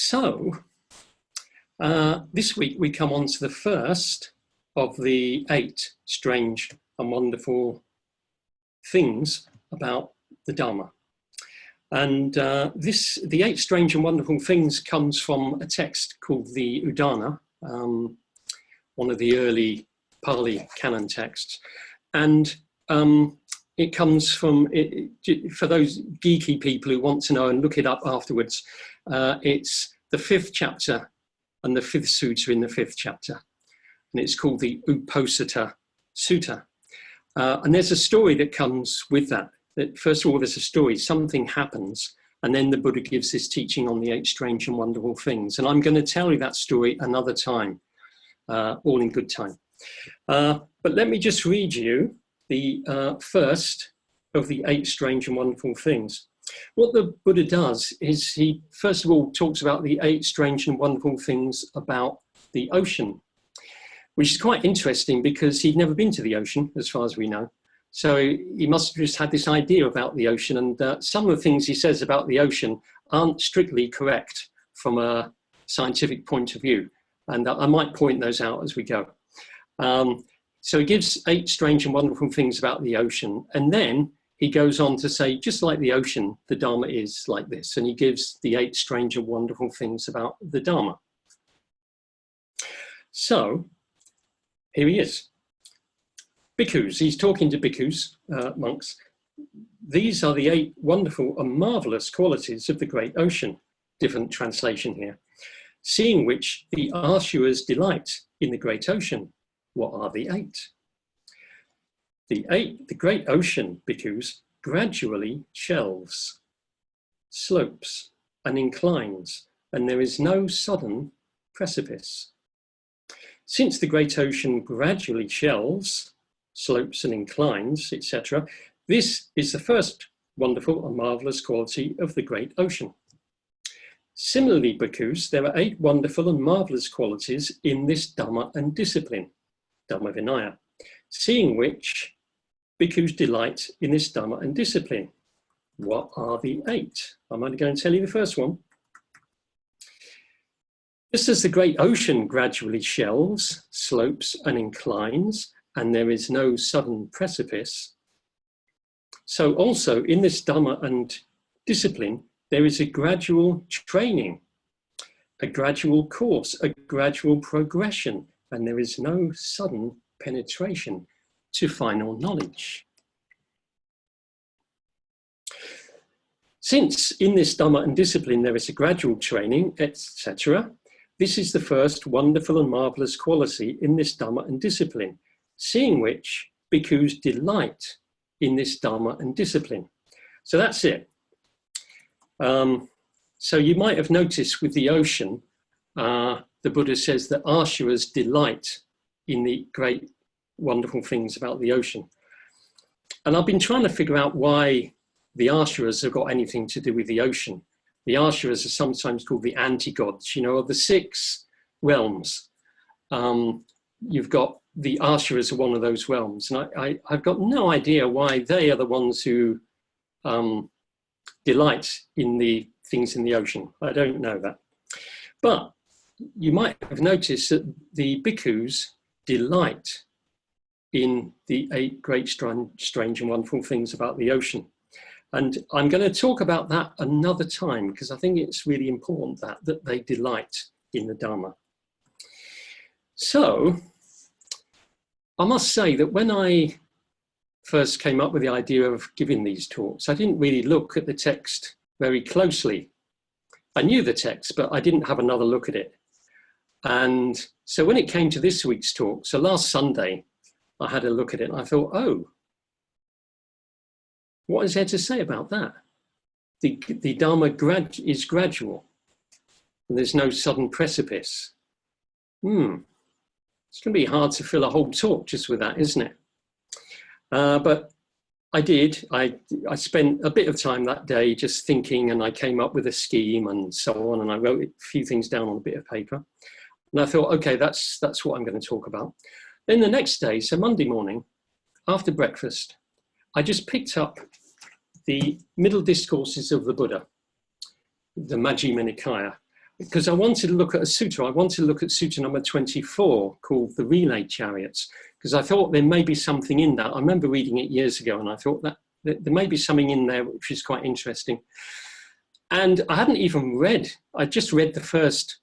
So, this week we come on to the first of the 8 strange and wonderful things about the Dharma. And the 8 strange and wonderful things comes from a text called the Udana, one of the early Pali canon texts. And it comes from, for those geeky people who want to know and look it up afterwards, it's the 5th chapter and the 5th sutta in the 5th chapter. And it's called the Uposatha Sutta. And there's a story that comes with that. That first of all, there's a story, something happens, and then the Buddha gives this teaching on the 8 strange and wonderful things. And I'm going to tell you that story another time, all in good time. But let me just read you the first of the 8 strange and wonderful things. What the Buddha does is he, first of all, talks about the 8 strange and wonderful things about the ocean, which is quite interesting because he'd never been to the ocean, as far as we know. So he must have just had this idea about the ocean, and some of the things he says about the ocean aren't strictly correct from a scientific point of view. And I might point those out as we go. So he gives 8 strange and wonderful things about the ocean. And then he goes on to say, just like the ocean, the Dharma is like this. And he gives the 8 strange and wonderful things about the Dharma. So here he is. Bhikkhus, he's talking to bhikkhus, monks. These are the 8 wonderful and marvelous qualities of the great ocean. Different translation here. Seeing which the Ashuras delight in the great ocean. What are the 8? The great ocean, bhikkhus, gradually shelves, slopes, and inclines, and there is no sudden precipice. Since the great ocean gradually shelves, slopes and inclines, etc., this is the first wonderful and marvelous quality of the great ocean. Similarly, bhikkhus, there are 8 wonderful and marvelous qualities in this Dhamma and discipline, Dhamma Vinaya, seeing which bhikkhus delight in this Dhamma and discipline. What are the 8? I'm only going to tell you the first one. Just as the great ocean gradually shelves, slopes and inclines, and there is no sudden precipice, so also in this Dhamma and discipline, there is a gradual training, a gradual course, a gradual progression, and there is no sudden penetration to final knowledge. Since in this Dhamma and discipline there is a gradual training, etc., this is the first wonderful and marvelous quality in this Dhamma and discipline, seeing which bhikkhus delight in this Dhamma and discipline. So that's it. So you might have noticed with the ocean, the Buddha says that Ashuras delight in the great wonderful things about the ocean. And I've been trying to figure out why the Ashuras have got anything to do with the ocean. The Ashuras are sometimes called the anti-gods, you know, of the 6 realms. You've got the Ashuras are one of those realms. And I've got no idea why they are the ones who delight in the things in the ocean. I don't know that. But you might have noticed that the bhikkhus delight in the 8 great strange and wonderful things about the ocean. And I'm going to talk about that another time because I think it's really important that they delight in the Dharma. So I must say that when I first came up with the idea of giving these talks, I didn't really look at the text very closely. I knew the text, but I didn't have another look at it. And so when it came to this week's talk, so last Sunday, I had a look at it and I thought, oh, what is there to say about that? The Dharma is gradual and there's no sudden precipice. It's going to be hard to fill a whole talk just with that, isn't it? But I did. I spent a bit of time that day just thinking, and I came up with a scheme and so on, and I wrote a few things down on a bit of paper. And I thought, okay, that's what I'm going to talk about. Then the next day, so Monday morning, after breakfast, I just picked up the middle discourses of the Buddha, the Majjhima Nikaya, because I wanted to look at a sutta. I wanted to look at sutta number 24 called the Relay Chariots, because I thought there may be something in that. I remember reading it years ago, and I thought that there may be something in there which is quite interesting. And I hadn't even read, I just read the first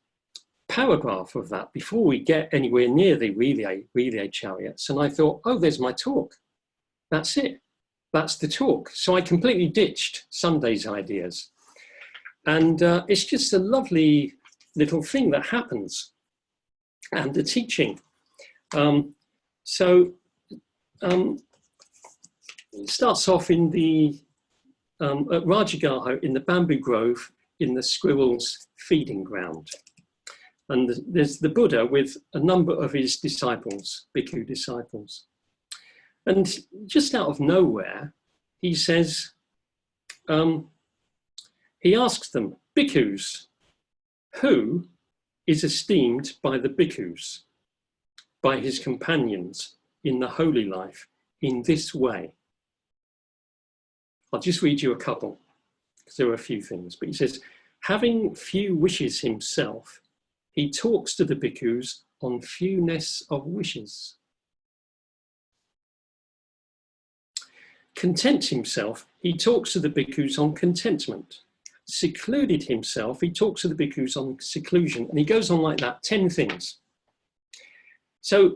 paragraph of that before we get anywhere near the relay chariots. And I thought, oh, there's my talk. That's it. That's the talk. So I completely ditched Sunday's ideas. And it's just a lovely little thing that happens. And the teaching. It starts off in the, at Rajagaha, in the bamboo grove, in the squirrel's feeding ground. And there's the Buddha with a number of his disciples, bhikkhu disciples. And just out of nowhere, he says, he asks them, bhikkhus, who is esteemed by the bhikkhus, by his companions in the holy life in this way? I'll just read you a couple, because there are a few things. But he says, having few wishes himself, he talks to the bhikkhus on fewness of wishes. Content himself, he talks to the bhikkhus on contentment. Secluded himself, he talks to the bhikkhus on seclusion. And he goes on like that, 10 things. So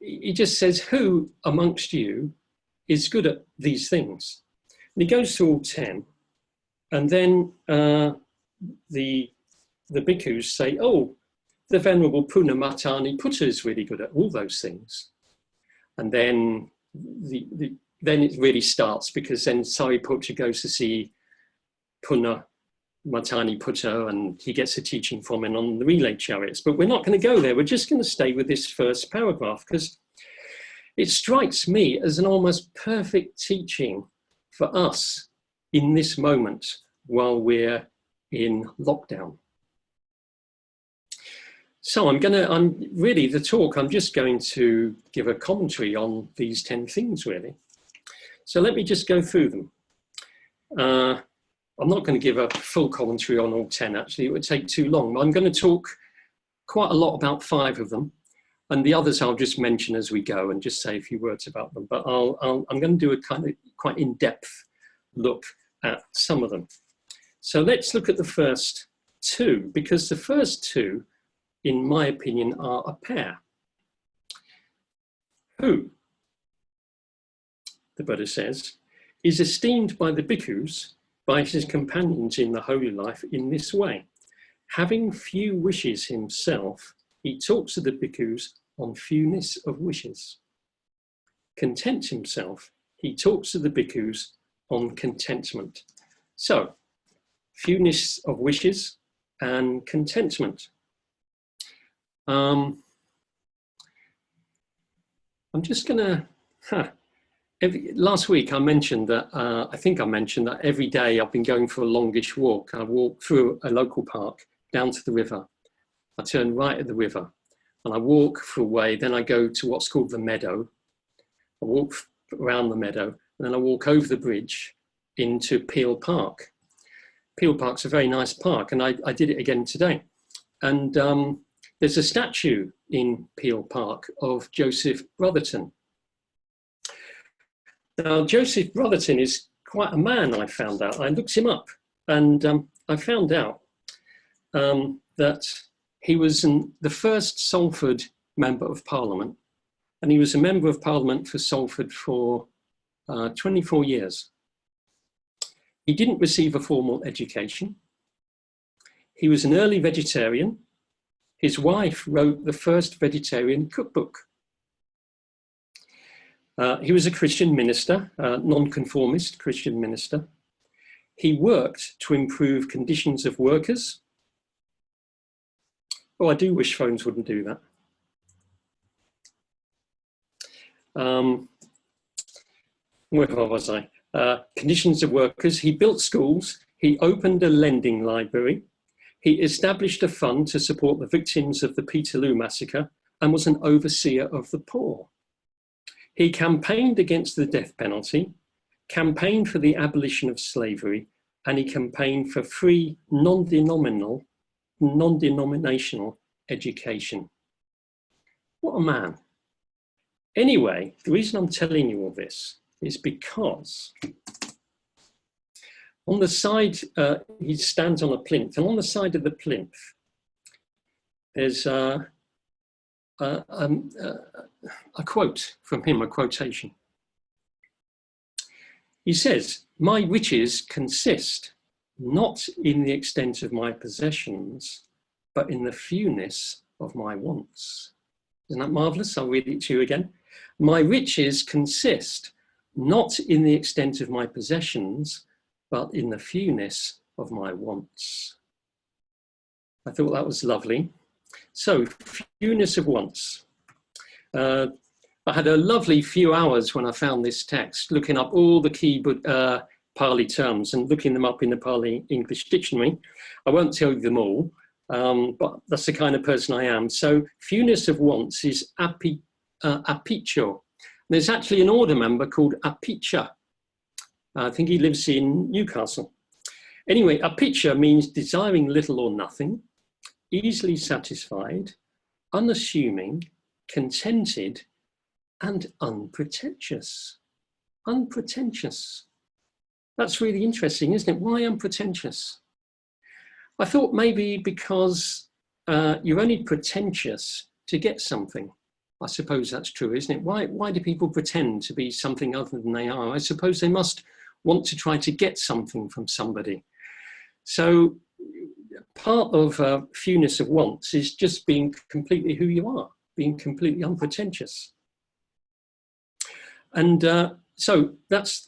he just says, who amongst you is good at these things? And he goes through all 10. And then the bhikkhus say, oh, the Venerable Punamatani Putta is really good at all those things. And then then it really starts, because then Sariputta goes to see Punamatani Putta and he gets a teaching from him on the relay chariots. But we're not going to go there. We're just going to stay with this first paragraph, because it strikes me as an almost perfect teaching for us in this moment while we're in lockdown. So I'm just going to give a commentary on these 10 things, really. So let me just go through them. I'm not going to give a full commentary on all 10, actually. It would take too long. I'm going to talk quite a lot about 5 of them, and the others I'll just mention as we go and just say a few words about them. But I'm going to do a kind of quite in-depth look at some of them. So let's look at the first 2, because the first 2, in my opinion, are a pair. Who, the Buddha says, is esteemed by the bhikkhus, by his companions in the holy life in this way. Having few wishes himself, he talks to the bhikkhus on fewness of wishes. Content himself, he talks to the bhikkhus on contentment. So, fewness of wishes and contentment. I'm just gonna, last week I mentioned that, I think I mentioned that every day I've been going for a longish walk. I walk through a local park down to the river. I turn right at the river and I walk for a way, then I go to what's called the meadow. I walk around the meadow and then I walk over the bridge into Peel Park. Peel Park's a very nice park, and I did it again today. And there's a statue in Peel Park of Joseph Brotherton. Now, Joseph Brotherton is quite a man, I found out. I looked him up, and I found out that he was the first Salford Member of Parliament, and he was a Member of Parliament for Salford for 24 years. He didn't receive a formal education. He was an early vegetarian. His wife wrote the first vegetarian cookbook. He was a Christian minister, non-conformist Christian minister. He worked to improve conditions of workers. Oh, I do wish phones wouldn't do that. Where was I? Conditions of workers. He built schools. He opened a lending library. He established a fund to support the victims of the Peterloo massacre and was an overseer of the poor. He campaigned against the death penalty, campaigned for the abolition of slavery, and he campaigned for free, non-denominational non-denominational education. What a man. Anyway, the reason I'm telling you all this is because on the side, he stands on a plinth, and on the side of the plinth, there's a quote from him, a quotation. He says, "My riches consist not in the extent of my possessions, but in the fewness of my wants." Isn't that marvelous? I'll read it to you again. "My riches consist not in the extent of my possessions, but in the fewness of my wants." I thought that was lovely. So, fewness of wants. I had a lovely few hours when I found this text, looking up all the key Pali terms and looking them up in the Pali English dictionary. I won't tell you them all, but that's the kind of person I am. So fewness of wants is apiccio. There's actually an order member called Apiccia. I think he lives in Newcastle. Anyway, Apiccia means desiring little or nothing, easily satisfied, unassuming, contented, and unpretentious. Unpretentious. That's really interesting, isn't it? Why unpretentious? I thought maybe because you're only pretentious to get something. I suppose that's true, isn't it? Why do people pretend to be something other than they are? I suppose they must want to try to get something from somebody. So part of fewness of wants is just being completely who you are, being completely unpretentious. And so that's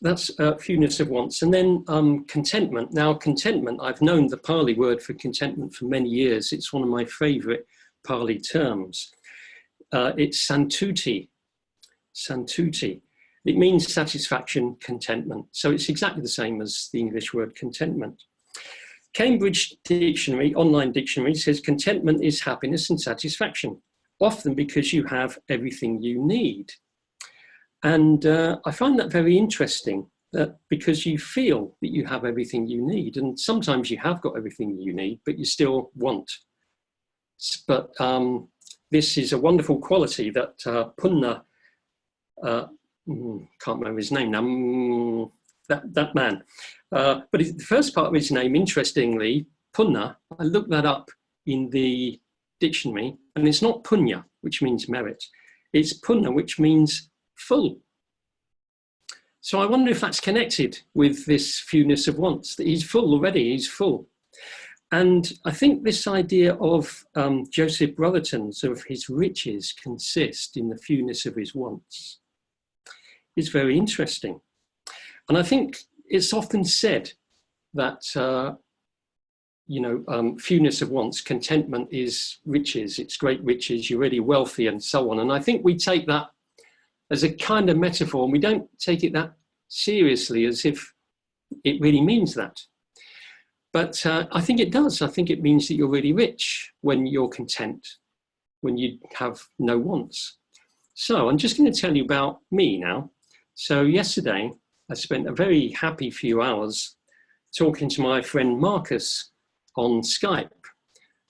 fewness of wants. And then contentment. Now, contentment, I've known the Pali word for contentment for many years. It's one of my favorite Pali terms. It's santuti. Santuti. It means satisfaction, contentment. So it's exactly the same as the English word contentment. Cambridge Dictionary, online dictionary, says contentment is happiness and satisfaction, often because you have everything you need. And I find that very interesting, that because you feel that you have everything you need, and sometimes you have got everything you need, but you still want. But this is a wonderful quality that Punna, can't remember his name now, that man. But the first part of his name, interestingly, Punna, I looked that up in the dictionary, and it's not Punya, which means merit. It's Punna, which means full. So I wonder if that's connected with this fewness of wants, that he's full already, he's full. And I think this idea of Joseph Brotherton's, of his riches consist in the fewness of his wants, is very interesting. And I think it's often said that, fewness of wants, contentment is riches, it's great riches, you're really wealthy and so on. And I think we take that as a kind of metaphor, and we don't take it that seriously as if it really means that. But I think it does. I think it means that you're really rich when you're content, when you have no wants. So I'm just going to tell you about me now. So yesterday, I spent a very happy few hours talking to my friend Marcus on Skype.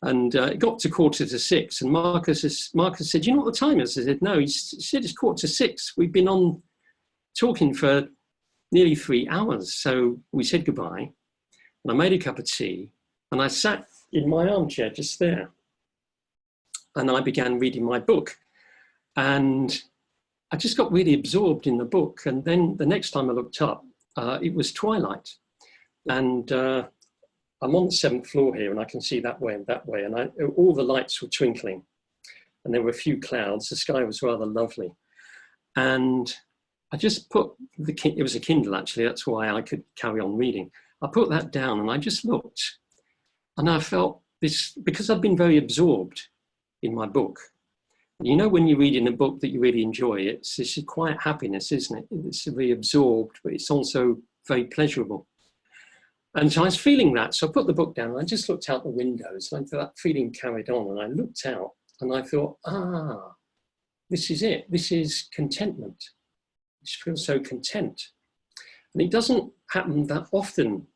And it got to 5:45, and Marcus said, "You know what the time is?" I said, "No." He said, "It's 5:45. We've been on talking for nearly 3 hours." So we said goodbye, and I made a cup of tea, and I sat in my armchair just there, and I began reading my book. And I just got really absorbed in the book. And then the next time I looked up, it was twilight. And I'm on the 7th floor here, and I can see that way and that way. And all the lights were twinkling, and there were a few clouds. The sky was rather lovely. And I just put it was a Kindle actually, that's why I could carry on reading. I put that down and I just looked, and I felt this, because I've been very absorbed in my book. You know, when you're reading a book that you really enjoy, it's this quiet happiness, isn't it? It's very absorbed, but it's also very pleasurable. And so I was feeling that, so I put the book down and I just looked out the windows, and that feeling carried on, and I looked out and I thought, this is it. This is contentment. I just feel so content. And it doesn't happen that often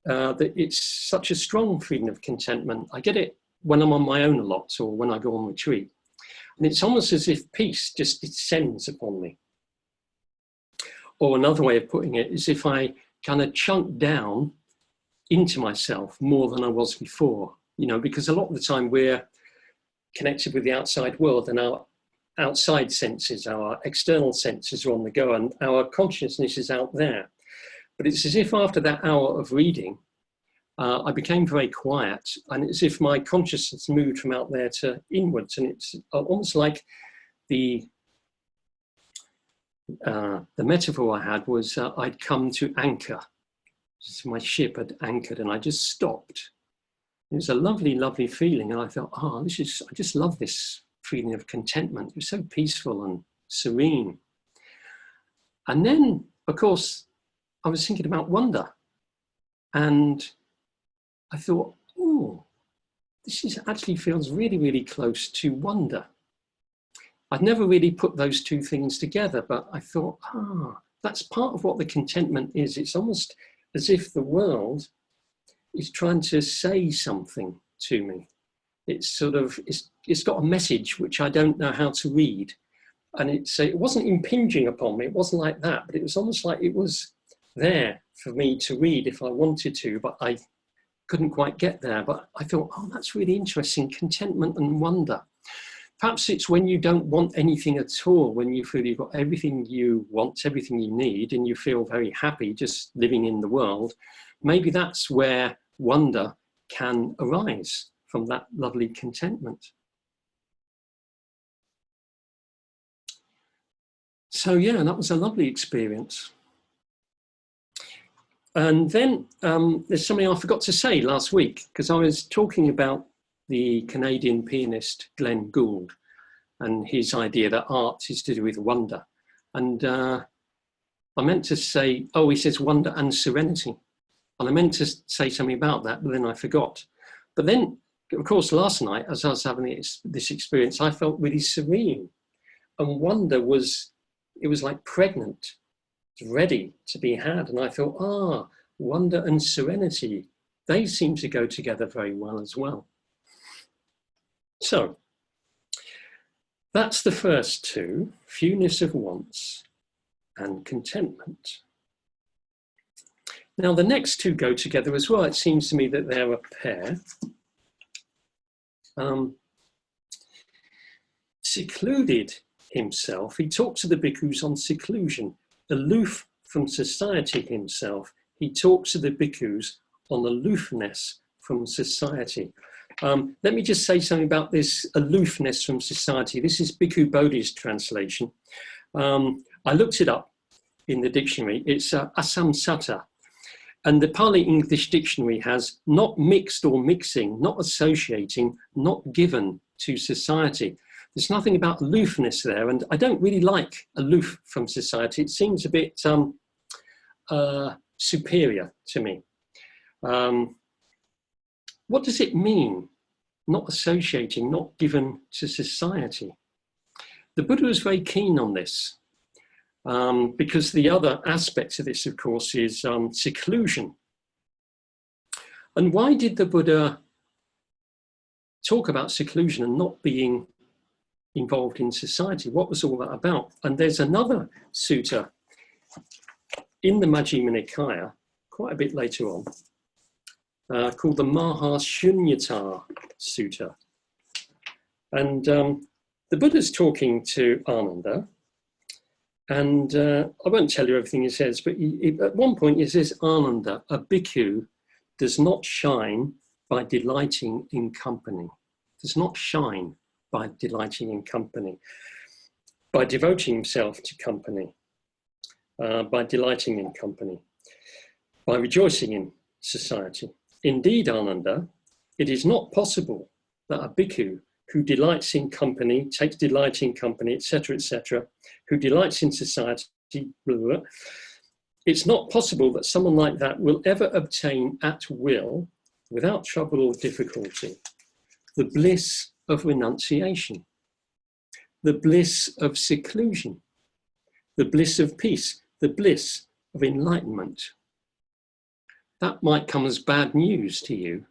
that it's such a strong feeling of contentment. I get it when I'm on my own a lot or when I go on retreat. And it's almost as if peace just descends upon me. Or another way of putting it is if I kind of chunk down into myself more than I was before, you know, because a lot of the time we're connected with the outside world and our outside senses, our external senses are on the go and our consciousness is out there. But it's as if after that hour of reading, I became very quiet, and it's as if my consciousness moved from out there to inwards, and it's almost like the metaphor I had was I'd come to anchor. So my ship had anchored and I just stopped. It was a lovely, lovely feeling. And I thought, oh, I just love this feeling of contentment. It was so peaceful and serene. And then, of course, I was thinking about wonder. And I thought, oh, this actually feels really, really close to wonder. I'd never really put those two things together, but I thought, that's part of what the contentment is. It's almost as if the world is trying to say something to me. It's sort of, it's got a message which I don't know how to read. And it wasn't impinging upon me. It wasn't like that, but it was almost like it was there for me to read if I wanted to, but I couldn't quite get there. But I thought, oh, that's really interesting, contentment and wonder. Perhaps it's when you don't want anything at all, when you feel you've got everything you want, everything you need, and you feel very happy just living in the world. Maybe that's where wonder can arise, from that lovely contentment. So yeah, that was a lovely experience. And then there's something I forgot to say last week, because I was talking about the Canadian pianist Glenn Gould and his idea that art is to do with wonder. And I meant to say, oh, he says wonder and serenity. And I meant to say something about that, but then I forgot. But then, of course, last night, as I was having this experience, I felt really serene. And wonder was, it was like pregnant, ready to be had. And I thought, wonder and serenity, they seem to go together very well as well. So that's the first two, fewness of wants and contentment. Now the next two go together as well. It seems to me that they're a pair. Secluded himself, he talks to the bhikkhus on seclusion. Aloof from society himself, he talks to the bhikkhus on aloofness from society. Let me just say something about this aloofness from society. This is Bhikkhu Bodhi's translation. I looked it up in the dictionary. It's asamsata. And the Pali English dictionary has not mixed or mixing, not associating, not given to society. There's nothing about aloofness there. And I don't really like aloof from society. It seems a bit superior to me. What does it mean? Not associating, not given to society. The Buddha was very keen on this because the other aspect of this, of course, is seclusion. And why did the Buddha talk about seclusion and not being involved in society? What was all that about? And there's another sutta in the Majjhima Nikaya, quite a bit later on, called the Mahashunyata Sutta. And the Buddha's talking to Ananda, and I won't tell you everything he says, but at one point he says, Ananda, a bhikkhu does not shine by delighting in company. Does not shine by delighting in company, by devoting himself to company, by delighting in company, by rejoicing in society. Indeed, Ananda, it is not possible that a bhikkhu who delights in company, takes delight in company, etc., who delights in society, blah, blah, blah, it's not possible that someone like that will ever obtain at will, without trouble or difficulty, the bliss of renunciation, the bliss of seclusion, the bliss of peace, the bliss of enlightenment. that might come as bad news to you,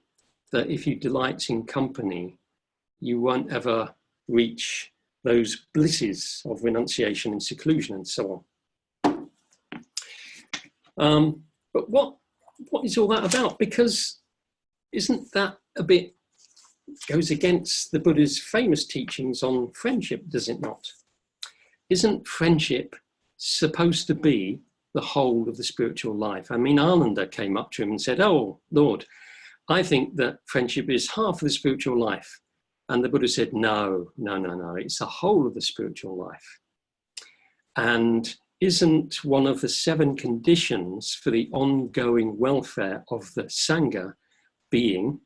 that if you delight in company, you won't ever reach those blisses of renunciation and seclusion and so on. But what is all that about? Because isn't that a bit, goes against the Buddha's famous teachings on friendship, does it not? Isn't friendship supposed to be the whole of the spiritual life? I mean, Ananda came up to him and said, "Oh, Lord, I think that friendship is half of the spiritual life." And the Buddha said, no, it's the whole of the spiritual life. And isn't one of the 7 conditions for the ongoing welfare of the Sangha being,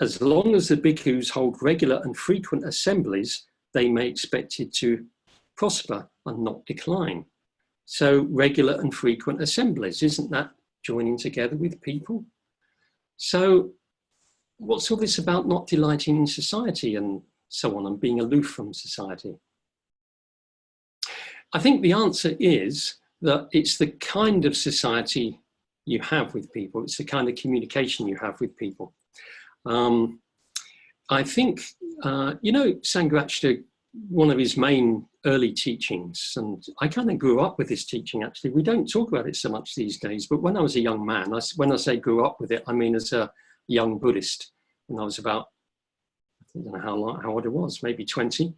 as long as the bhikkhus hold regular and frequent assemblies, they may expect it to prosper and not decline. So regular and frequent assemblies, isn't that joining together with people? So what's all this about not delighting in society and so on, and being aloof from society? I think the answer is that it's the kind of society you have with people. It's the kind of communication you have with people. I think, Sangharakshita, one of his main early teachings, and I kind of grew up with this teaching actually. We don't talk about it so much these days, but when I was a young man, when I say grew up with it, I mean as a young Buddhist, when I was about, I don't know how old I was, maybe 20.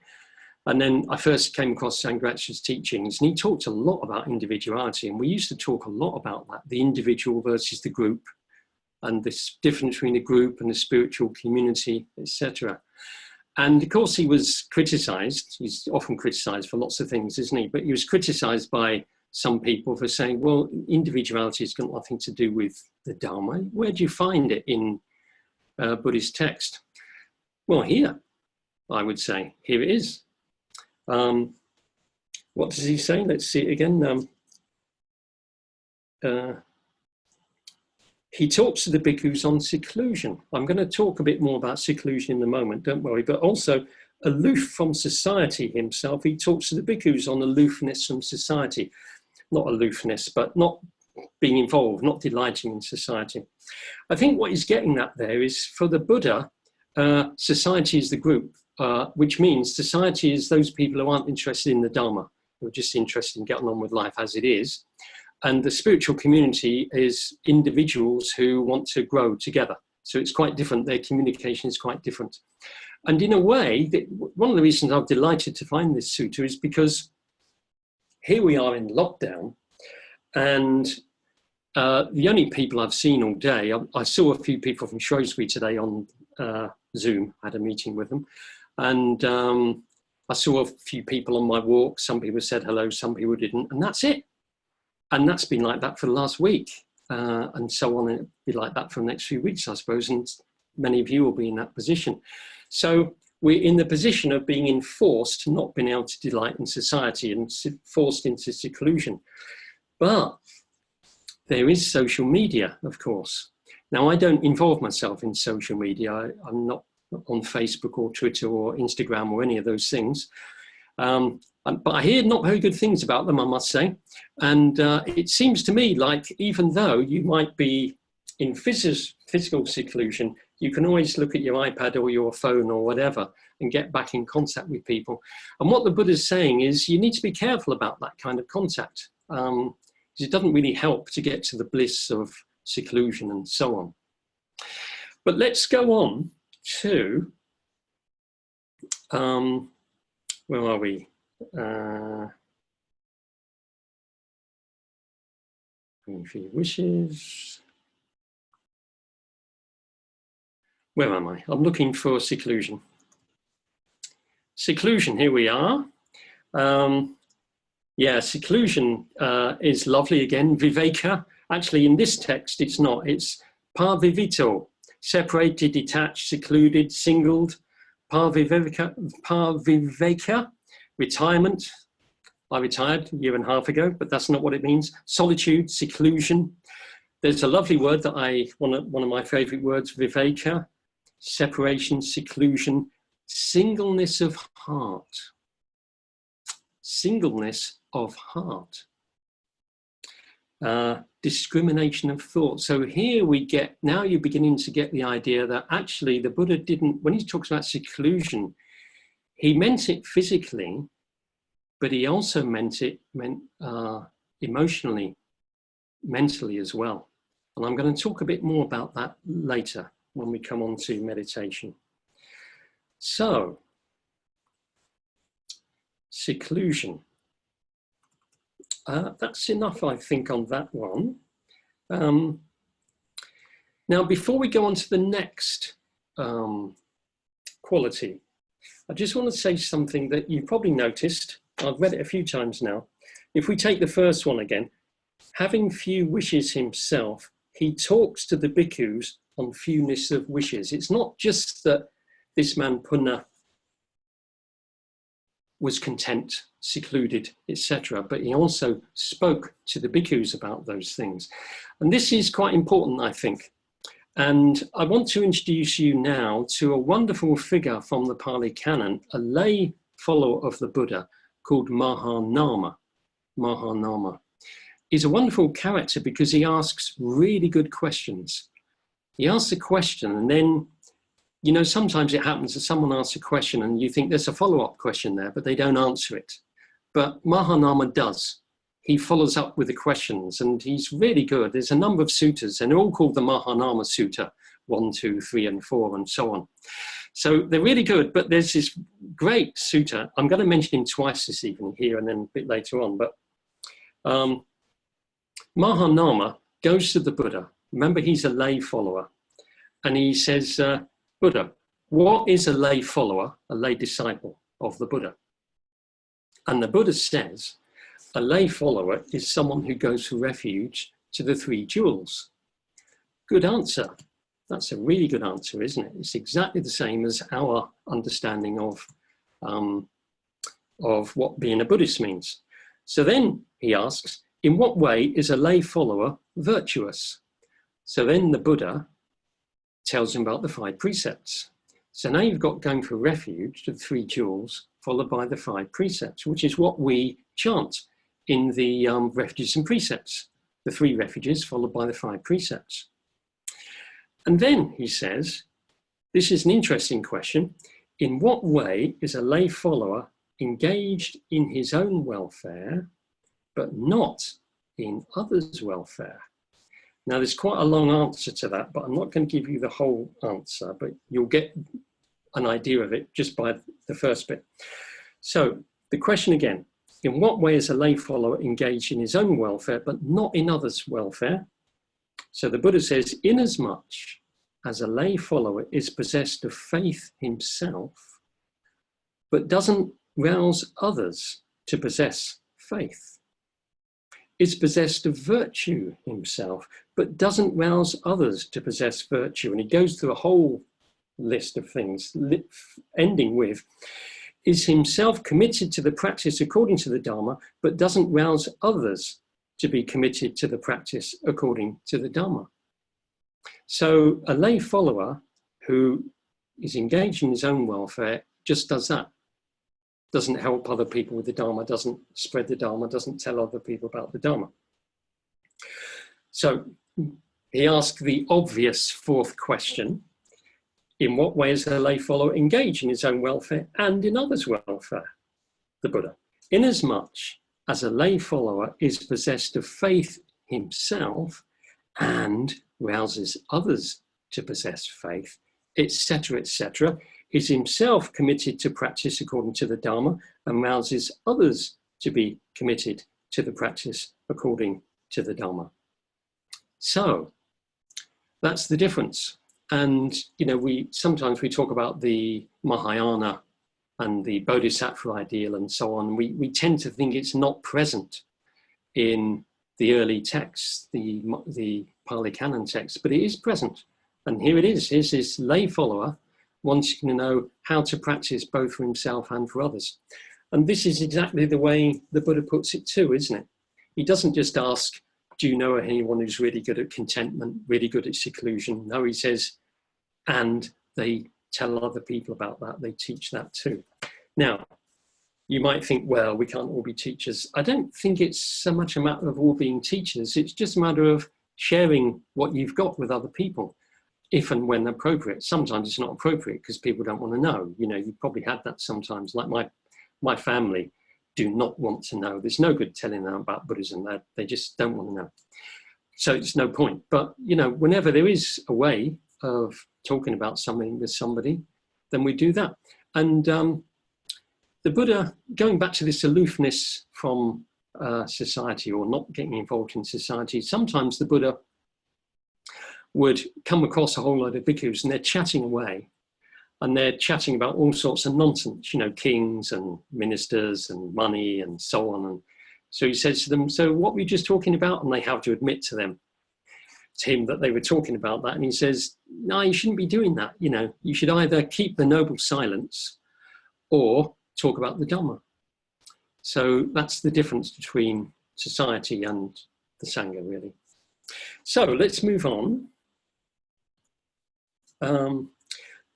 And then I first came across Sangharakshita's teachings, and he talked a lot about individuality, and we used to talk a lot about that, the individual versus the group, and this difference between the group and the spiritual community, etc. And of course he was criticized. He's often criticized for lots of things, isn't he? But he was criticized by some people for saying, well, individuality has got nothing to do with the Dharma. Where do you find it in Buddhist text? Well, here, I would say, here it is. What does he say? Let's see it again. He talks to the bhikkhus on seclusion. I'm going to talk a bit more about seclusion in a moment, don't worry, but also aloof from society himself. He talks to the bhikkhus on aloofness from society. Not aloofness, but not being involved, not delighting in society. I think what he's getting at there is, for the Buddha, society is the group, which means society is those people who aren't interested in the Dharma, who are just interested in getting on with life as it is. And the spiritual community is individuals who want to grow together. So it's quite different. Their communication is quite different. And in a way, one of the reasons I'm delighted to find this sutta is because here we are in lockdown, and the only people I've seen all day, I saw a few people from Shrewsbury today on Zoom, I had a meeting with them. And I saw a few people on my walk. Some people said hello, some people didn't, and that's it. And that's been like that for the last week, and so on. And it'll be like that for the next few weeks, I suppose. And many of you will be in that position. So we're in the position of being enforced, not being able to delight in society and forced into seclusion. But there is social media, of course. Now, I don't involve myself in social media. I'm not on Facebook or Twitter or Instagram or any of those things. But I hear not very good things about them, I must say. And it seems to me like, even though you might be in physical seclusion, you can always look at your iPad or your phone or whatever and get back in contact with people. And what the Buddha's saying is you need to be careful about that kind of contact, because it doesn't really help to get to the bliss of seclusion and so on. But let's go on to, where are we? For your wishes. Where am I? I'm looking for seclusion. Seclusion, here we are. Yeah, seclusion is lovely again. Viveka, actually in this text it's not, it's parvivito, separated, detached, secluded, singled. Parviveka, retirement. I retired a year and a half ago, but that's not what it means. Solitude, seclusion. There's a lovely word that one of my favorite words, viveka, separation, seclusion, singleness of heart. Singleness of heart. discrimination of thought. So here we get, now you're beginning to get the idea that actually the Buddha didn't, when he talks about seclusion, he meant it physically, but he also meant emotionally, mentally as well. And I'm going to talk a bit more about that later when we come on to meditation. So, seclusion. That's enough, I think, on that one. Now, before we go on to the next quality, I just want to say something that you probably noticed. I've read it a few times now. If we take the first one again, having few wishes himself, he talks to the bhikkhus on fewness of wishes. It's not just that this man Punna was content, secluded, etc., but he also spoke to the bhikkhus about those things. And this is quite important, I think. And I want to introduce you now to a wonderful figure from the Pali Canon, a lay follower of the Buddha called Mahanama. Mahanama. He's a wonderful character because he asks really good questions. He asks a question and then, you know, sometimes it happens that someone asks a question and you think there's a follow-up question there, but they don't answer it. But Mahanama does. He follows up with the questions and he's really good. There's a number of suttas and they're all called the Mahanama Sutta, 1, 2, 3, and 4, and so on. So they're really good, but there's this great sutta. I'm going to mention him twice this evening here and then a bit later on, but Mahanama goes to the Buddha. Remember, he's a lay follower. And he says, Buddha, what is a lay follower, a lay disciple of the Buddha? And the Buddha says, a lay follower is someone who goes for refuge to the 3 jewels. Good answer. That's a really good answer, isn't it? It's exactly the same as our understanding of what being a Buddhist means. So then he asks, in what way is a lay follower virtuous? So then the Buddha tells him about the 5 precepts. So now you've got going for refuge to the 3 jewels, followed by the 5 precepts, which is what we chant in the refuges and precepts. The 3 refuges followed by the 5 precepts. And then he says, this is an interesting question. In what way is a lay follower engaged in his own welfare, but not in others' welfare? Now, there's quite a long answer to that, but I'm not going to give you the whole answer, but you'll get an idea of it just by the first bit. So the question again, in what way is a lay follower engaged in his own welfare, but not in others' welfare? So the Buddha says, inasmuch as a lay follower is possessed of faith himself, but doesn't rouse others to possess faith, is possessed of virtue himself, but doesn't rouse others to possess virtue. And he goes through a whole list of things, ending with, is himself committed to the practice according to the Dharma, but doesn't rouse others to be committed to the practice according to the Dharma. So a lay follower who is engaged in his own welfare just does that. Doesn't help other people with the Dharma, doesn't spread the Dharma, doesn't tell other people about the Dharma. So he asked the obvious 4th question, in what way is a lay follower engaged in his own welfare and in others' welfare? The Buddha, inasmuch as a lay follower is possessed of faith himself and rouses others to possess faith, etc., etc., is himself committed to practice according to the Dharma and rouses others to be committed to the practice according to the Dharma. So that's the difference. And, you know, sometimes we talk about the Mahayana and the Bodhisattva ideal and so on. We tend to think it's not present in the early texts, the Pali Canon texts, but it is present. And here it is. Here's this lay follower wanting to know how to practice both for himself and for others. And this is exactly the way the Buddha puts it too, isn't it? He doesn't just ask, do you know anyone who's really good at contentment, really good at seclusion? No, he says, and they tell other people about that. They teach that too. Now, you might think, well, we can't all be teachers. I don't think it's so much a matter of all being teachers. It's just a matter of sharing what you've got with other people, if and when appropriate. Sometimes it's not appropriate because people don't want to know. You know, you've probably had that sometimes. Like my family do not want to know. There's no good telling them about Buddhism. They just don't want to know. So it's no point. But, you know, whenever there is a way of talking about something with somebody, then we do that. And the Buddha, going back to this aloofness from society, or not getting involved in society, sometimes the Buddha would come across a whole load of bhikkhus and they're chatting away, and they're chatting about all sorts of nonsense, you know, kings and ministers and money and so on. And so he says to them, so what were you just talking about? And they have to admit to him that they were talking about that. And he says, no, you shouldn't be doing that. You know, you should either keep the noble silence or talk about the Dharma. So that's the difference between society and the Sangha, really. So let's move on.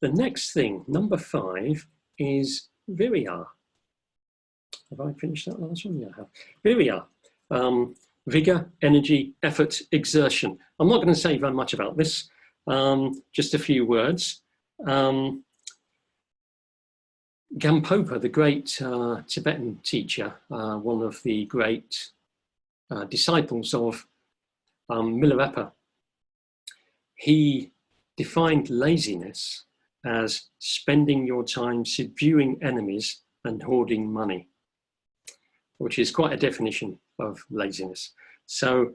The next thing, number 5, is virya. Have I finished that last one? Yeah, I have. Virya, vigor, energy, effort, exertion. I'm not going to say very much about this, just a few words. Gampopa, the great Tibetan teacher, one of the great disciples of Milarepa, he defined laziness as spending your time subduing enemies and hoarding money, which is quite a definition of laziness. So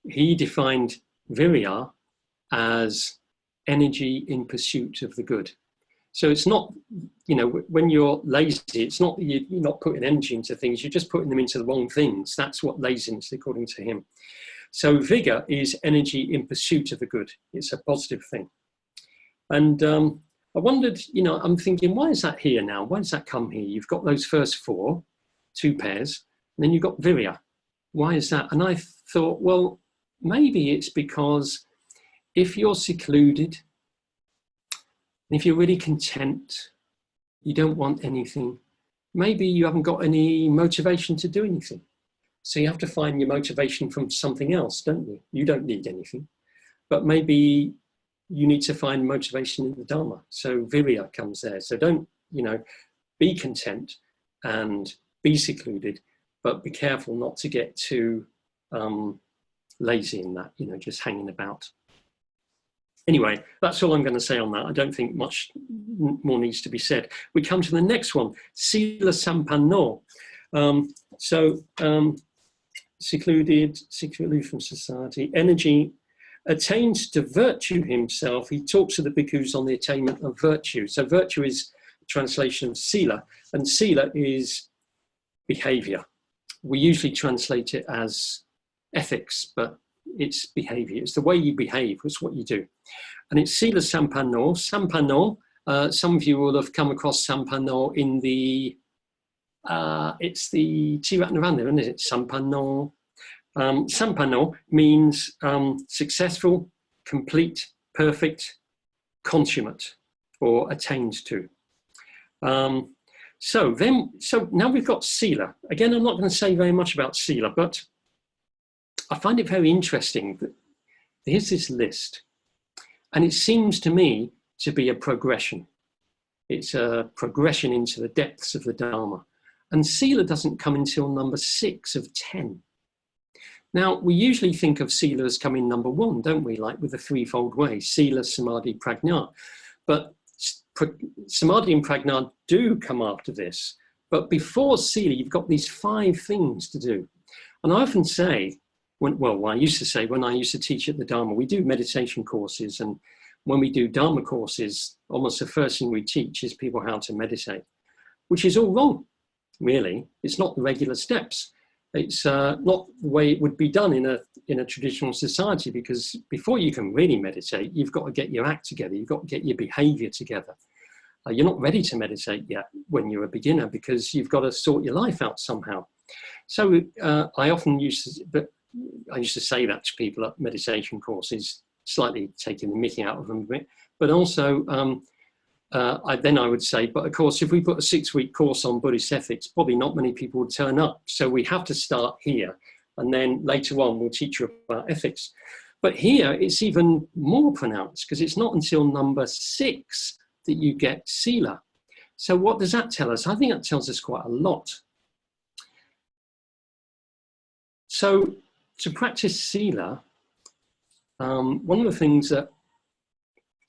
he defined virya as energy in pursuit of the good. So it's not, you know, when you're lazy, it's not that you're not putting energy into things, you're just putting them into the wrong things. That's what laziness, according to him. So vigor is energy in pursuit of the good. It's a positive thing. And I wondered, you know, I'm thinking, why is that here now? Why does that come here? You've got those first 4, 2 pairs, and then you've got virya. Why is that? And I thought, well, maybe it's because if you're secluded, if you're really content, you don't want anything, maybe you haven't got any motivation to do anything. So you have to find your motivation from something else, don't you? You don't need anything, but maybe you need to find motivation in the Dharma. So virya comes there. So don't, you know, be content and be secluded, but be careful not to get too lazy in that, you know, just hanging about. Anyway, that's all I'm going to say on that. I don't think much more needs to be said. We come to the next one, Sila Sampanno. Secluded from society, energy, attained to virtue himself. He talks to the bhikkhus on the attainment of virtue. So virtue is a translation of sila, and sila is behavior. We usually translate it as ethics, but it's behavior. It's the way you behave. It's what you do. And it's Sila Sampanno. Sampanno, some of you will have come across Sampanno in the, it's the Ratnaguna, isn't it? Sampanno. Sampanno means successful, complete, perfect, consummate, or attained to. So now we've got Sila. Again, I'm not going to say very much about Sila, but I find it very interesting that here's this list, and it seems to me to be a progression. It's a progression into the depths of the Dharma. And Sila doesn't come until number 6 of 10. Now, we usually think of Sila as coming number 1, don't we? Like with the threefold way, Sila, Samadhi, Prajna. But Samadhi and Prajna do come after this. But before Sila, you've got these 5 things to do. And I often say, when I used to teach at the Dharma, we do meditation courses. And when we do Dharma courses, almost the first thing we teach is people how to meditate, which is all wrong, really. It's not the regular steps. It's not the way it would be done in a traditional society, because before you can really meditate, you've got to get your act together. You've got to get your behavior together. You're not ready to meditate yet when you're a beginner, because you've got to sort your life out somehow. So I used to say that to people at meditation courses, slightly taking the mickey out of them a bit, but also then I would say, but of course, if we put a 6-week course on Buddhist ethics, probably not many people would turn up. So we have to start here. And then later on, we'll teach you about ethics. But here, it's even more pronounced because it's not until number 6 that you get sila. So what does that tell us? I think that tells us quite a lot. So to practice sila, one of the things that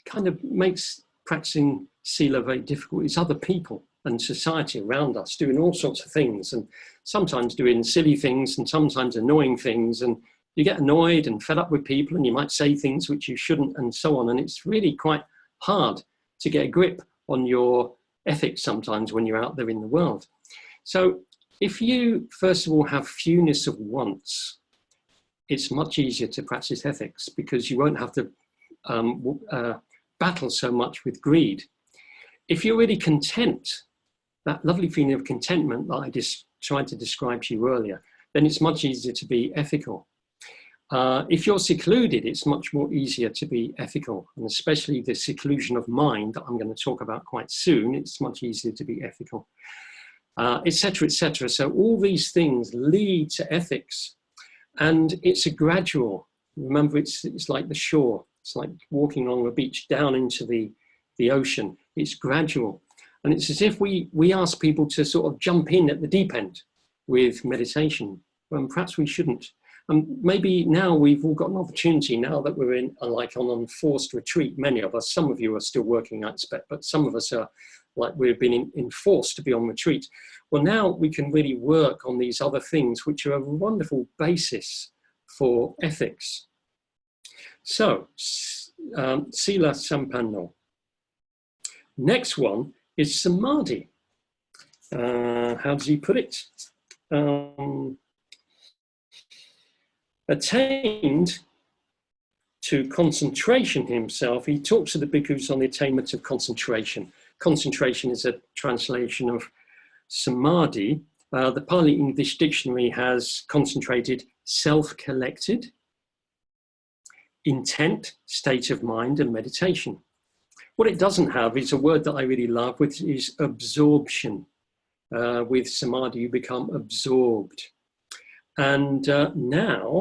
kind of makes practicing sila very difficult is other people and society around us doing all sorts of things, and sometimes doing silly things and sometimes annoying things, and you get annoyed and fed up with people and you might say things which you shouldn't and so on, and it's really quite hard to get a grip on your ethics sometimes when you're out there in the world. So if you first of all have fewness of wants, it's much easier to practice ethics because you won't have to battle so much with greed. If you're really content, that lovely feeling of contentment that I just tried to describe to you earlier, then it's much easier to be ethical. If you're secluded, it's much more easier to be ethical, and especially the seclusion of mind that I'm going to talk about quite soon, it's much easier to be ethical, etc., etc. So all these things lead to ethics, and it's a gradual. Remember, it's like the shore. It's like walking along a beach down into the ocean. It's gradual. And it's as if we ask people to sort of jump in at the deep end with meditation, when perhaps we shouldn't. And maybe now we've all got an opportunity, now that we're in like on an enforced retreat, many of us, some of you are still working, I expect, but some of us are like we've been enforced to be on retreat. Well, now we can really work on these other things, which are a wonderful basis for ethics. So, Sila Sampanno. Next one is Samadhi. How does he put it? Attained to concentration himself. He talks to the bhikkhus on the attainment of concentration. Concentration is a translation of Samadhi. The Pali English dictionary has concentrated, self-collected, intent, state of mind, and meditation. What it doesn't have is a word that I really love, which is absorption. With Samadhi, you become absorbed. And now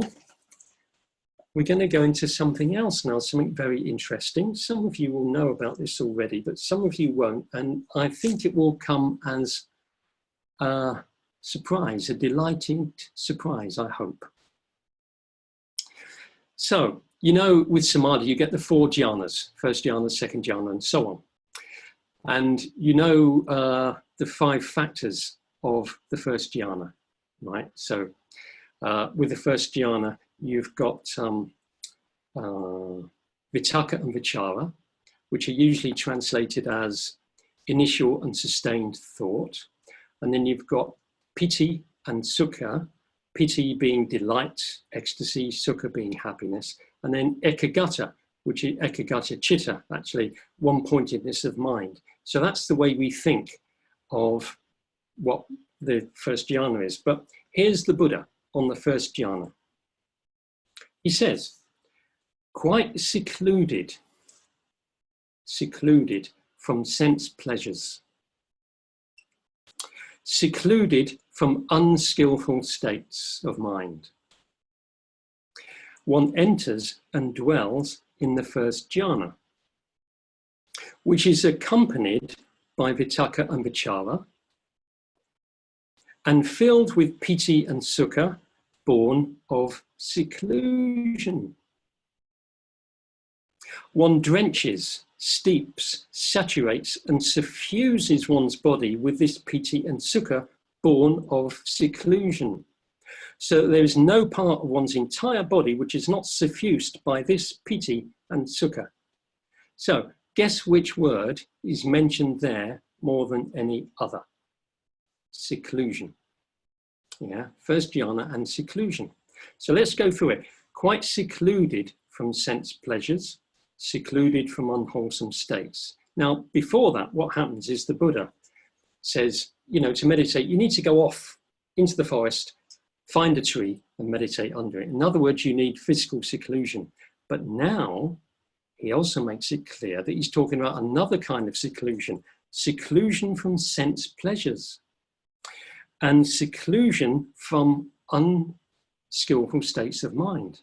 we're going to go into something else now, something very interesting. Some of you will know about this already, but some of you won't. And I think it will come as a surprise, a delighting surprise, I hope. So, you know, with Samadhi, you get the 4 jhanas, first jhana, second jhana, and so on. And you know the 5 factors of the first jhana, right? So with the first jhana, you've got vitaka and vichara, which are usually translated as initial and sustained thought. And then you've got piti and sukha, piti being delight, ecstasy, sukha being happiness. And then ekagata, which is ekagata chitta, actually, one-pointedness of mind. So that's the way we think of what the first jhana is. But here's the Buddha on the first jhana. He says, quite secluded from sense pleasures, secluded from unskillful states of mind. One enters and dwells in the first jhana, which is accompanied by vitaka and vichara, and filled with piti and sukha, born of seclusion. One drenches, steeps, saturates, and suffuses one's body with this piti and sukha, born of seclusion. So there is no part of one's entire body which is not suffused by this piti and sukha. So guess which word is mentioned there more than any other? Seclusion. Yeah, first jhana and seclusion. So let's go through it. Quite secluded from sense pleasures, secluded from unwholesome states. Now, before that, what happens is the Buddha says, you know, to meditate, you need to go off into the forest, find a tree and meditate under it. In other words, you need physical seclusion. But now he also makes it clear that he's talking about another kind of seclusion, seclusion from sense pleasures and seclusion from unskillful states of mind.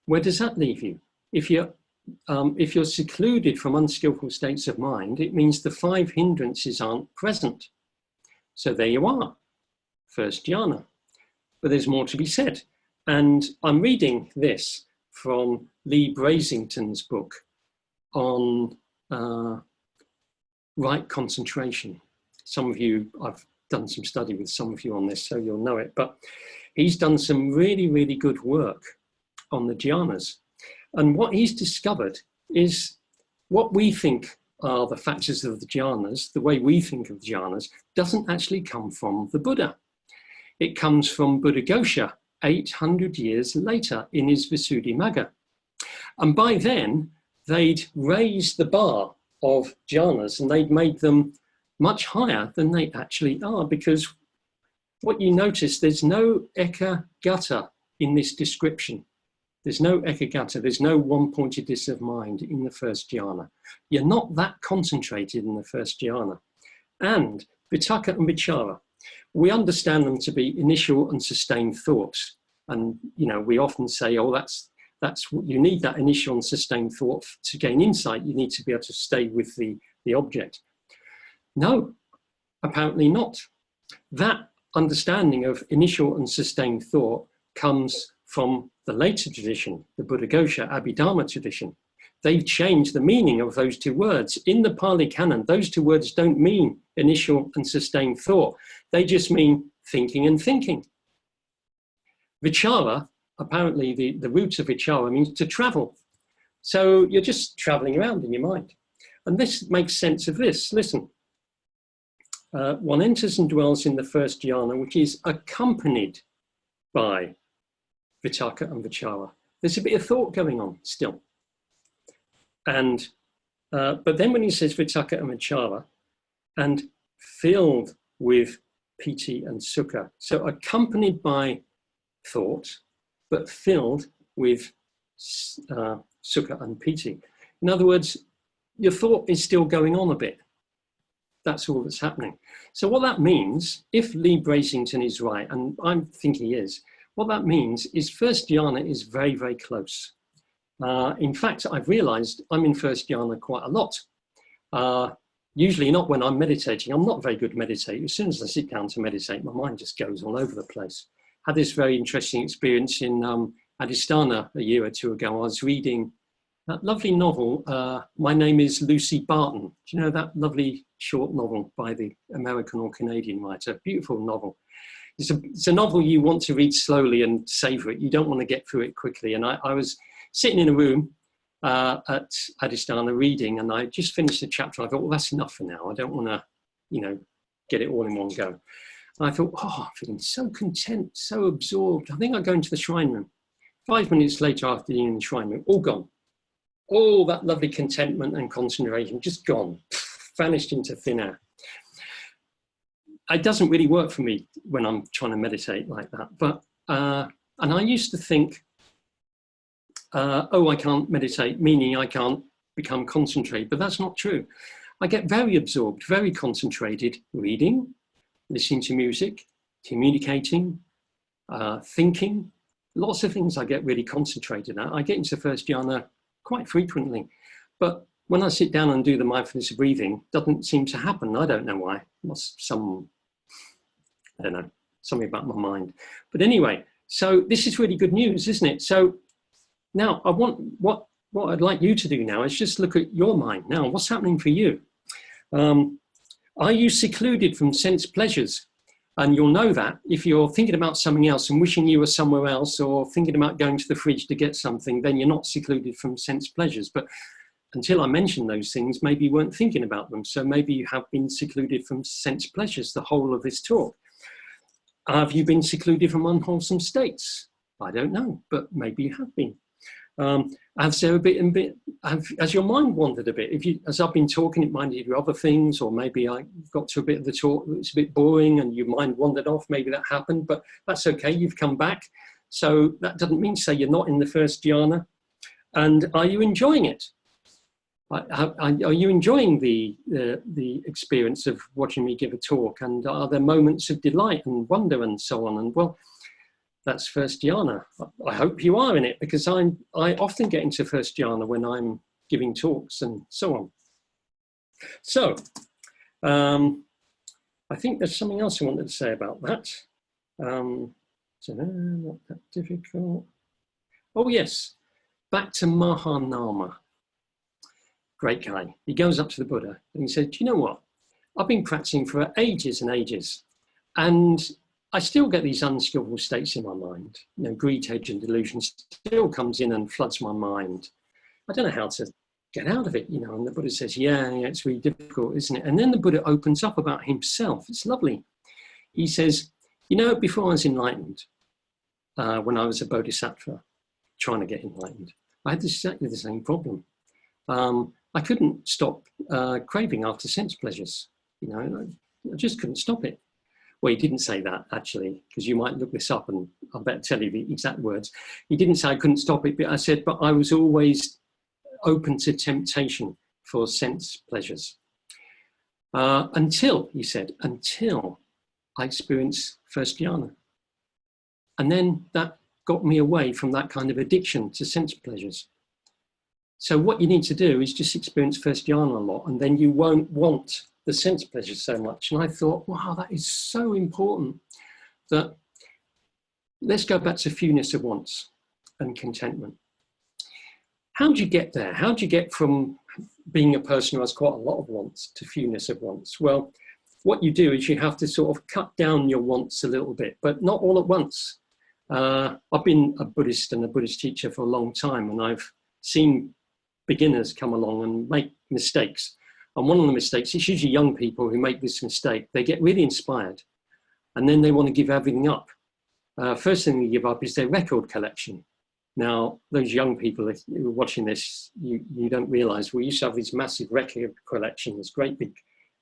Where does that leave you? If you're secluded from unskillful states of mind, it means the 5 hindrances aren't present. So there you are, first jhana. But there's more to be said. And I'm reading this from Lee Brasington's book on right concentration. Some of you, I've done some study with some of you on this, so you'll know it. But he's done some really, really good work on the jhanas. And what he's discovered is what we think are the factors of the jhanas, the way we think of jhanas, doesn't actually come from the Buddha. It comes from Buddhaghosa 800 years later in his Visuddhimagga. And by then, they'd raised the bar of jhanas and they'd made them much higher than they actually are, because what you notice, there's no ekagata in this description. There's no ekagata, there's no one-pointedness of mind in the first jhana. You're not that concentrated in the first jhana. And vitakka and vichara, we understand them to be initial and sustained thoughts. And, you know, we often say, oh, that's what you need, that initial and sustained thought to gain insight. You need to be able to stay with the object. No, apparently not. That understanding of initial and sustained thought comes from the later tradition, the Buddhaghosa Abhidharma tradition. They've changed the meaning of those 2 words. In the Pali Canon, those 2 words don't mean initial and sustained thought. They just mean thinking and thinking. Vichara, apparently the root of vichara means to travel. So you're just traveling around in your mind. And this makes sense of this. Listen, one enters and dwells in the first jhana, which is accompanied by vitakka and vichara. There's a bit of thought going on still. And, but then when he says vitakka and vichara, and filled with piti and sukha, so accompanied by thought, but filled with sukha and piti. In other words, your thought is still going on a bit. That's all that's happening. So what that means, if Lee Brasington is right, and I think he is, what that means is first jhana is very, very close. In fact, I've realized I'm in first jhana quite a lot. Usually not when I'm meditating. I'm not very good meditating. As soon as I sit down to meditate, my mind just goes all over the place. Had this very interesting experience in Adhisthana a year or 2 ago. I was reading that lovely novel, My Name is Lucy Barton. Do you know that lovely short novel by the American or Canadian writer? Beautiful novel. It's a novel you want to read slowly and savor it. You don't want to get through it quickly. And I was sitting in a room at Adhisthana reading, and I just finished the chapter. I thought, well, that's enough for now. I don't want to, you know, get it all in one go. And I thought, oh, I'm feeling so content, so absorbed. I think I'll go into the shrine room. 5 minutes later, after being in the shrine room, all gone. All that lovely contentment and concentration, just gone, vanished into thin air. It doesn't really work for me when I'm trying to meditate like that. But, and I used to think, oh, I can't meditate, meaning I can't become concentrated, but that's not true. I get very absorbed, very concentrated, reading, listening to music, communicating, thinking, lots of things I get really concentrated at. I get into first jhana quite frequently, but when I sit down and do the mindfulness of breathing, it doesn't seem to happen. I don't know why. I don't know, something about my mind. But anyway, so this is really good news, isn't it? So now I want, what I'd like you to do now is just look at your mind now. What's happening for you? Are you secluded from sense pleasures? And you'll know that if you're thinking about something else and wishing you were somewhere else, or thinking about going to the fridge to get something, then you're not secluded from sense pleasures. But until I mentioned those things, maybe you weren't thinking about them. So maybe you have been secluded from sense pleasures the whole of this talk. Have you been secluded from unwholesome states? I don't know, but maybe you have been. Has your mind wandered a bit? As I've been talking, it minded you other things, or maybe I got to a bit of the talk that was a bit boring and your mind wandered off. Maybe that happened, but that's okay. You've come back. So that doesn't mean to say you're not in the first jhana. And are you enjoying it? Are you enjoying the experience of watching me give a talk? And are there moments of delight and wonder and so on? And well, that's first jhana. I hope you are in it, because I often get into first jhana when I'm giving talks and so on. So I think there's something else I wanted to say about that. So not that difficult. Oh yes, back to Mahanama. Great guy. He goes up to the Buddha and he said, do you know what? I've been practicing for ages and ages, and I still get these unskillful states in my mind. You know, greed, hatred, and delusion still comes in and floods my mind. I don't know how to get out of it, you know. And the Buddha says, yeah, it's really difficult, isn't it? And then the Buddha opens up about himself. It's lovely. He says, you know, before I was enlightened, when I was a bodhisattva trying to get enlightened, I had exactly the same problem. I couldn't stop craving after sense pleasures. You know, I just couldn't stop it. Well, he didn't say that, actually, because you might look this up and I'll better tell you the exact words. He didn't say I couldn't stop it, but I said, but I was always open to temptation for sense pleasures. Until, he said, until I experienced first jhana. And then that got me away from that kind of addiction to sense pleasures. So what you need to do is just experience first jhana a lot, and then you won't want the sense pleasures so much. And I thought, wow, that is so important. That let's go back to fewness of wants and contentment. How do you get there? How do you get from being a person who has quite a lot of wants to fewness of wants? Well, what you do is you have to sort of cut down your wants a little bit, but not all at once. I've been a Buddhist and a Buddhist teacher for a long time, and I've seen beginners come along and make mistakes. And one of the mistakes, it's usually young people who make this mistake. They get really inspired and then they want to give everything up. First thing they give up is their record collection. Now, those young people who are watching this, you don't realize we used to have these massive record collections, great big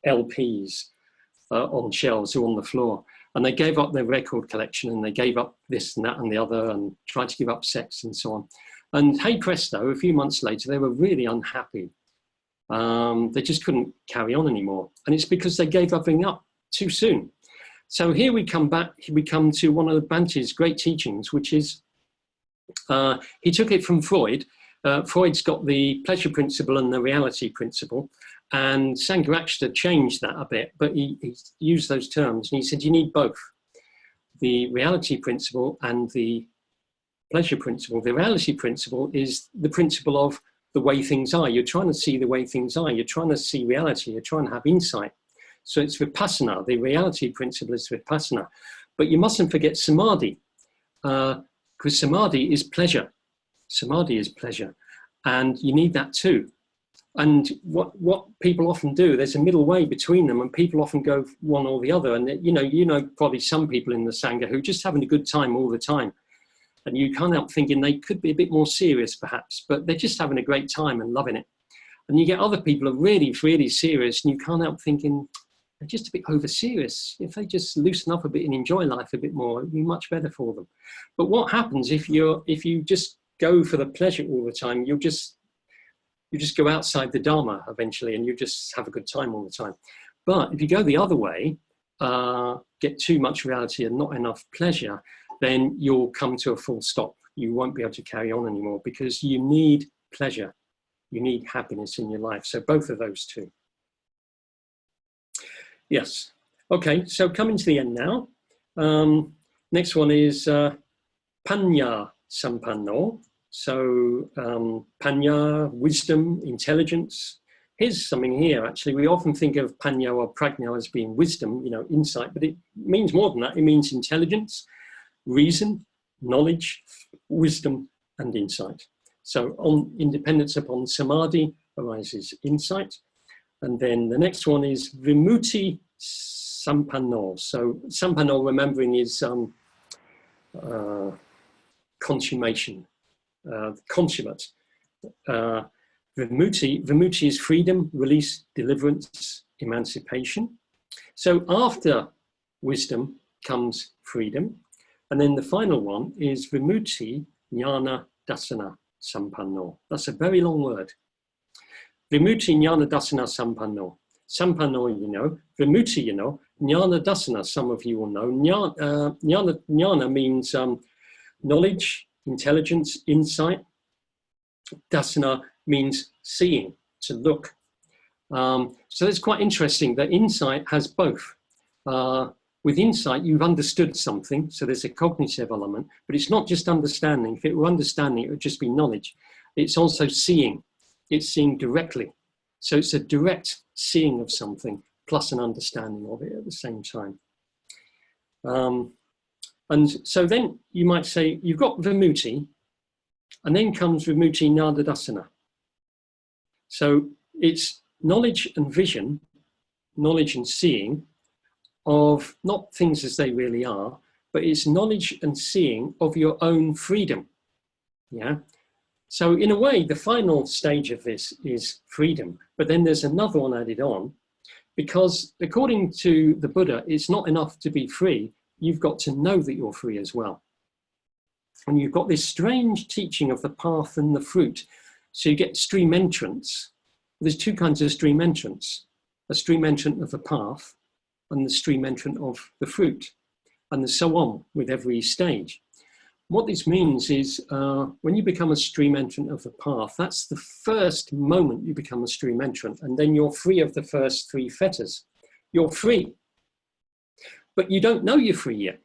LPs on shelves or on the floor. And they gave up their record collection, and they gave up this and that and the other, and tried to give up sex and so on. And hey presto, a few months later, they were really unhappy. They just couldn't carry on anymore. And it's because they gave everything up too soon. So here we come back, we come to one of Bhante's great teachings, which is, he took it from Freud. Freud's got the pleasure principle and the reality principle. And Sangharakshita changed that a bit, but he used those terms. And he said, you need both, the reality principle and the pleasure principle. The reality principle is the principle of the way things are. You're trying to see the way things are. You're trying to see reality. You're trying to have insight. So it's vipassana. The reality principle is vipassana. But you mustn't forget samadhi, because samadhi is pleasure. Samadhi is pleasure. And you need that too. And what people often do, there's a middle way between them, and people often go one or the other. And you know probably some people in the Sangha who are just having a good time all the time. And you can't help thinking they could be a bit more serious perhaps, but they're just having a great time and loving it. And you get other people who are really, really serious, and you can't help thinking they're just a bit over serious. If they just loosen up a bit and enjoy life a bit more, it'd be much better for them. But what happens if you just go for the pleasure all the time, you just go outside the Dharma eventually, and you just have a good time all the time. But if you go the other way, get too much reality and not enough pleasure, then you'll come to a full stop. You won't be able to carry on anymore, because you need pleasure. You need happiness in your life. So both of those two. Yes. Okay, so coming to the end now. Next one is Panya Sampanno. So Panya, wisdom, intelligence. Here's something here, actually. We often think of Panya or Prajna as being wisdom, you know, insight, but it means more than that. It means intelligence, reason, knowledge, wisdom, and insight. So on independence upon samadhi arises insight. And then the next one is vimutti sampanno. So sampanno, remembering, is consummation, consummate. Vimutti is freedom, release, deliverance, emancipation. So after wisdom comes freedom. And then the final one is vimutti jnana dasana sampanno. That's a very long word. Vimutti jnana dasana sampanno. Sampanno, you know. Vimutti, you know. Jnana dasana, some of you will know. Jnana means knowledge, intelligence, insight. Dasana means seeing, to look. So it's quite interesting that insight has both. With insight, you've understood something, so there's a cognitive element, but it's not just understanding. If it were understanding, it would just be knowledge. It's also seeing. It's seeing directly. So it's a direct seeing of something plus an understanding of it at the same time. And so then you might say, you've got Vimutti, and then comes Vimutti Nadadasana. So it's knowledge and vision, knowledge and seeing of not things as they really are, but it's knowledge and seeing of your own freedom. Yeah. So in a way, the final stage of this is freedom, but then there's another one added on, because according to the Buddha, it's not enough to be free. You've got to know that you're free as well. And you've got this strange teaching of the path and the fruit. So you get stream entrance. There's two kinds of stream entrance: a stream entrant of the path and the stream entrant of the fruit, and so on with every stage. What this means is when you become a stream entrant of the path, that's the first moment you become a stream entrant, and then you're free of the first three fetters. You're free, but you don't know you're free yet.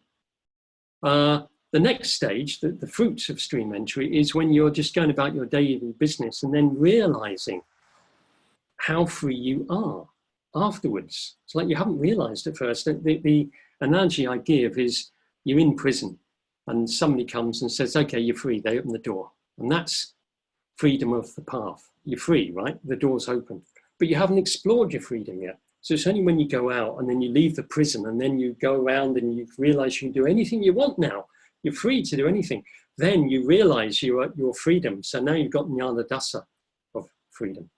The next stage, the fruits of stream entry, is when you're just going about your daily business and then realizing how free you are afterwards. It's like you haven't realized at first. The analogy I give is you're in prison and somebody comes and says, okay, you're free. They open the door, and that's freedom of the path. You're free, right? The door's open, but you haven't explored your freedom yet. So it's only when you go out and then you leave the prison and then you go around and you realize you can do anything you want now. You're free to do anything. Then you realize your freedom. So now you've got jnana dasa of freedom.